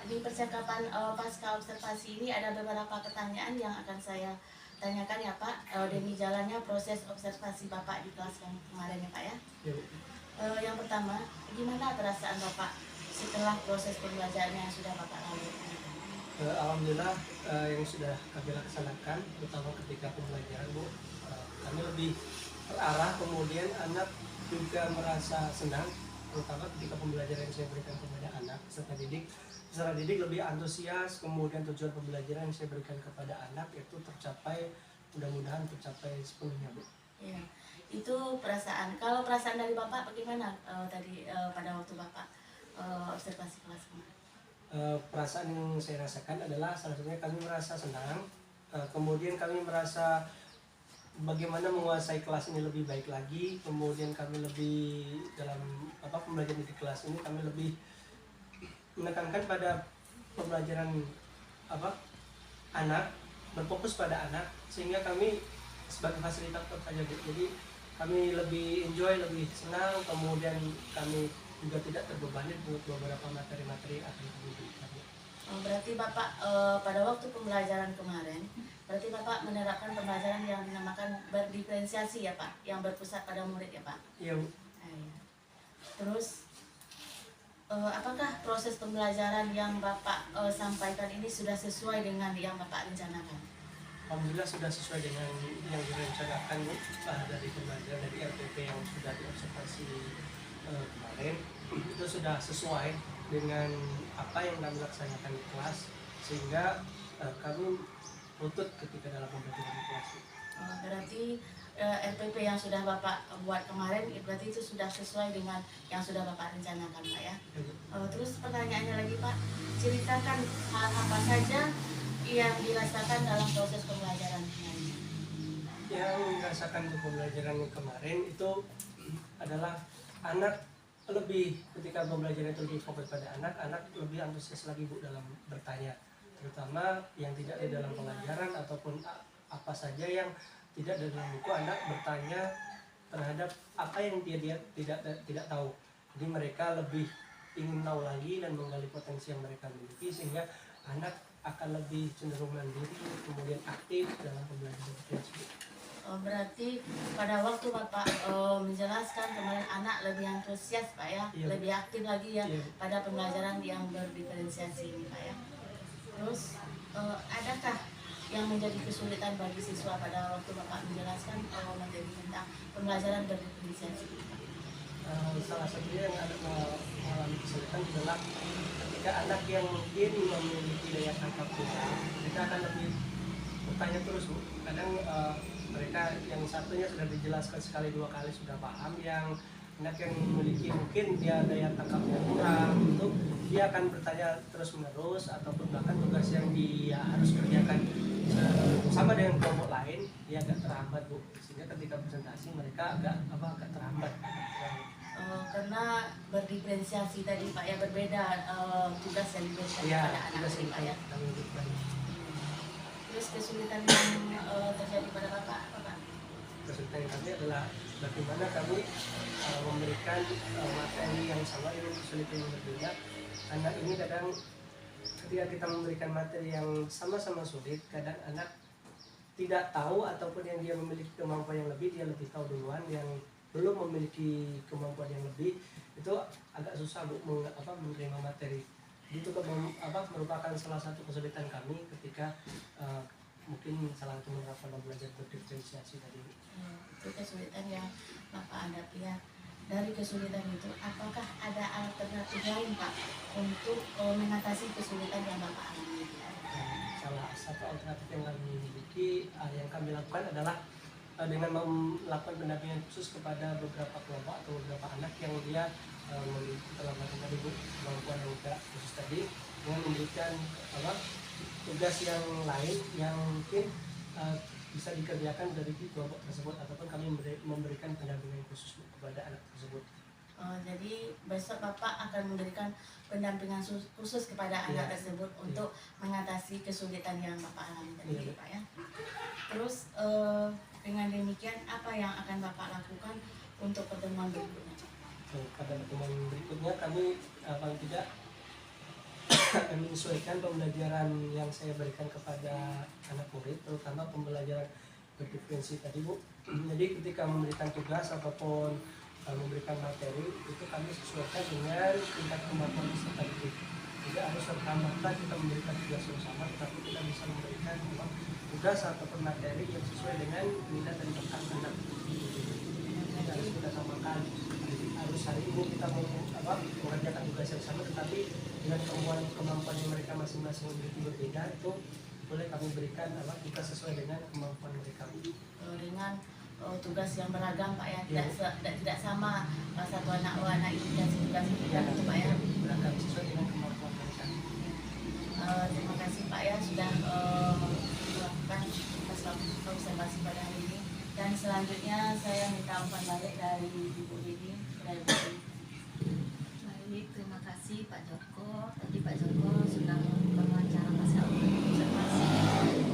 di percakapan pasca observasi ini ada beberapa pertanyaan yang akan saya tanyakan ya Pak, demi jalannya proses observasi Bapak di kelas yang kemarin ya Pak ya. Yang pertama, gimana perasaan Bapak setelah proses pembelajaran yang sudah Bapak lalui? Alhamdulillah yang sudah kami laksanakan, terutama ketika pembelajaran Bu, kami lebih terarah, kemudian anak juga merasa senang, terutama ketika pembelajaran yang saya berikan kepada anak peserta didik lebih antusias, kemudian tujuan pembelajaran yang saya berikan kepada anak itu tercapai, mudah-mudahan tercapai sepenuhnya Bu. Ya, itu perasaan. Kalau perasaan dari Bapak bagaimana tadi pada waktu Bapak observasi kelas kemarin? Perasaan yang saya rasakan adalah salah satunya kami merasa senang, kemudian kami merasa bagaimana menguasai kelas ini lebih baik lagi, kemudian kami lebih dalam pembelajaran di kelas ini kami lebih menekankan pada pembelajaran anak, berfokus pada anak, sehingga kami sebagai fasilitator saja Bu. Jadi kami lebih enjoy, lebih senang, kemudian kami juga tidak terbebani untuk beberapa materi-materi akan kami berikan. Berarti Bapak pada waktu pembelajaran kemarin, berarti Bapak menerapkan pembelajaran yang dinamakan berdiferensiasi ya Pak, yang berpusat pada murid ya Pak? Iya. Terus apakah proses pembelajaran yang Bapak sampaikan ini sudah sesuai dengan yang Bapak rencanakan? Alhamdulillah sudah sesuai dengan yang direncanakan Bu, dari pembelajaran dari RPP yang sudah diobservasi kemarin, itu sudah sesuai dengan apa yang kami laksanakan di kelas, sehingga kami lutut ketika dalam pembelajaran di kelas. Berarti RPP yang sudah Bapak buat kemarin berarti itu sudah sesuai dengan yang sudah Bapak rencanakan Pak ya? Terus pertanyaannya lagi Pak, ceritakan hal apa saja yang dirasakan dalam proses pembelajaran kemarin. Yang dirasakan untuk pembelajaran kemarin itu adalah anak lebih, ketika pembelajaran itu lebih fokus pada anak lebih antusias lagi Bu dalam bertanya, terutama yang tidak di dalam pelajaran ataupun apa saja yang tidak dari dalam buku, anak bertanya terhadap apa yang dia tidak tahu. Jadi mereka lebih ingin tahu lagi dan menggali potensi yang mereka miliki, sehingga anak akan lebih cenderung mandiri, kemudian aktif dalam pembelajaran tersebut. Berarti pada waktu Bapak menjelaskan kemarin anak lebih antusias Pak ya, Iya. lebih aktif lagi ya, Iya. pada pembelajaran yang berdiferensiasi ini Pak ya. Terus adakah yang menjadi kesulitan bagi siswa pada waktu Bapak menjelaskan materi tentang pembelajaran berdiferensiasi ini Pak? Salah satunya yang ada mengalami kesulitan adalah ketika anak yang mungkin memiliki daya tangkap rendah, mereka akan lebih bertanya terus Bu. Kadang mereka yang satunya sudah dijelaskan sekali dua kali sudah paham, yang anak yang memiliki mungkin dia daya tangkapnya kurang, itu dia akan bertanya terus menerus, ataupun bahkan tugas yang dia harus kerjakan sama dengan kelompok lain dia agak terhambat Bu, sehingga ketika presentasi mereka agak terhambat. Karena berdiferensiasi tadi Pak ya, berbeda tugas yang diberikan Ya, kepada anak tadi Pak ya. Terus kesulitan yang terjadi pada Bapak apa Pak? Kesulitan yang kami adalah bagaimana kami memberikan materi yang sama dengan kesulitan yang berbeda. Anak ini kadang ketika kita memberikan materi yang sama-sama sulit, kadang anak tidak tahu, ataupun yang dia memiliki kemampuan yang lebih, dia lebih tahu duluan, yang belum memiliki kemampuan yang lebih itu agak susah Bu menerima materi. Itu merupakan salah satu kesulitan kami ketika mungkin salah satu menerapkan belajar berdiferensiasi tadi. Itu kesulitan yang Bapak hadapi ya. Dari kesulitan itu, apakah ada alternatif lain Pak untuk mengatasi kesulitan yang Bapak alami? Salah satu alternatif yang kami miliki, yang kami lakukan adalah dengan melakukan pendampingan khusus kepada beberapa kelompok atau beberapa anak yang dia memiliki kemampuan yang tidak khusus tadi, dengan memberikan tugas yang lain yang mungkin bisa dikerjakan dari kelompok tersebut, ataupun kami memberikan pendampingan khusus kepada anak tersebut. Jadi besok Bapak akan memberikan pendampingan khusus kepada anak tersebut untuk mengatasi kesulitan yang Bapak alami tadi Pak ya. Terus dengan demikian apa yang akan Bapak lakukan untuk pertemuan berikutnya? Pada pertemuan berikutnya kami paling tidak akan menyesuaikan pembelajaran yang saya berikan kepada anak murid, terutama pembelajaran berdiferensi tadi Bu. Jadi ketika memberikan tugas ataupun memberikan materi itu kami sesuaikan dengan tingkat kemampuan peserta didik. Tidak harus serta-merta kita memberikan tugas yang sama, tetapi kita bisa memberikan tugas ataupun materi yang sesuai dengan minat dan bakat anak. Tidak harus kita samakan. Harus hari ini kita mengerjakan tugas yang sama, tetapi dengan kemampuan yang mereka masing-masing memiliki berbeda, itu boleh kami berikan tugas sesuai dengan kemampuan mereka. Dengan tugas yang beragam Pak ya, tidak sama satu anak ini dan tugas itu Ya, itu Pak ya. beragam sesuai dengan kemampuan mereka. Terima kasih Pak ya sudah melakukan observasi pada hari ini. Dan selanjutnya saya minta umpan balik dari Ibu Dini. Baik, terima kasih Pak Joko. Tadi Pak Joko sudah melakukan wawancara pasca observasi,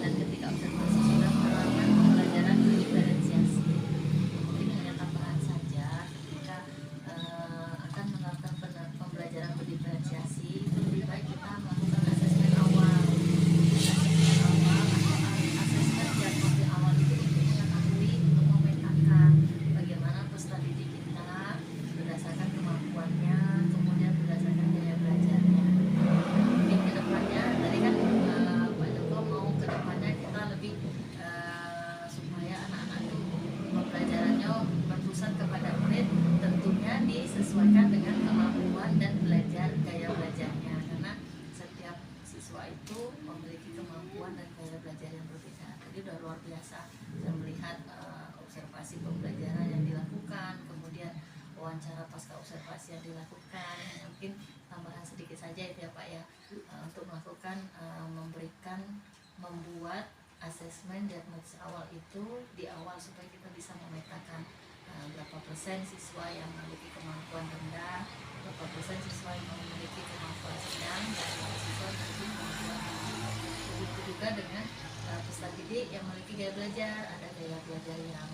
dan ketika observasi sudah menerapkan pembelajaran diferensiasi. Mungkin hanya tambahan saja, ketika akan menerapkan pembelajaran berdiferensiasi, itu lebih baik kita melakukan asesmen awal. Asesmen awal atau asesmen diagnosis awal itu untuk mengetahui, untuk memetakan bagaimana peserta didik kita berdasarkan kemampuannya, kemudian berdasarkan gaya belajarnya. Mungkin kedepannya, tadi kan Pak Joko mau kedepannya kita lebih supaya anak-anak itu pembelajarannya berpusat kepada murid, tentunya disesuaikan dengan kemampuan dan gaya belajarnya, karena setiap siswa itu memiliki kemampuan dan gaya belajar yang berbeda. Tadi udah luar biasa saya melihat observasi pembelajaran yang dilakukan, kemudian wawancara pasca observasi yang dilakukan. Mungkin tambahan sedikit saja itu ya Pak ya, untuk melakukan membuat asesmen diagnosis awal itu di awal, supaya kita bisa memetakan berapa persen siswa yang memiliki kemampuan rendah, berapa persen siswa yang memiliki kemampuan sedang, dan berapa siswa yang memiliki kemampuan tinggi. Begitu juga dengan peserta didik yang memiliki gaya belajar, ada gaya belajar yang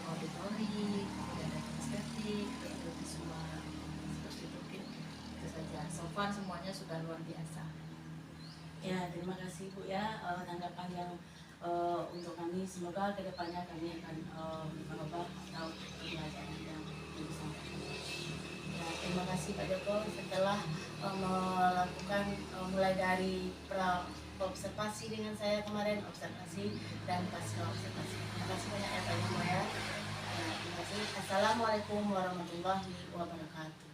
auditori, kemudian ada kinestetik, ada visual, seperti itu. Mungkin itu saja. So far semuanya sudah luar biasa. Ya, terima kasih Bu ya, tanggapan yang untuk kami. Semoga kedepannya kami akan mengubah atau pembelajaran yang disampaikan. Ya, terima kasih Pak Joko setelah melakukan mulai dari observasi dengan saya kemarin, observasi dan pasca observasi. Terima kasih banyak ya Pak Joko ya. Terima kasih. Assalamualaikum warahmatullahi wabarakatuh.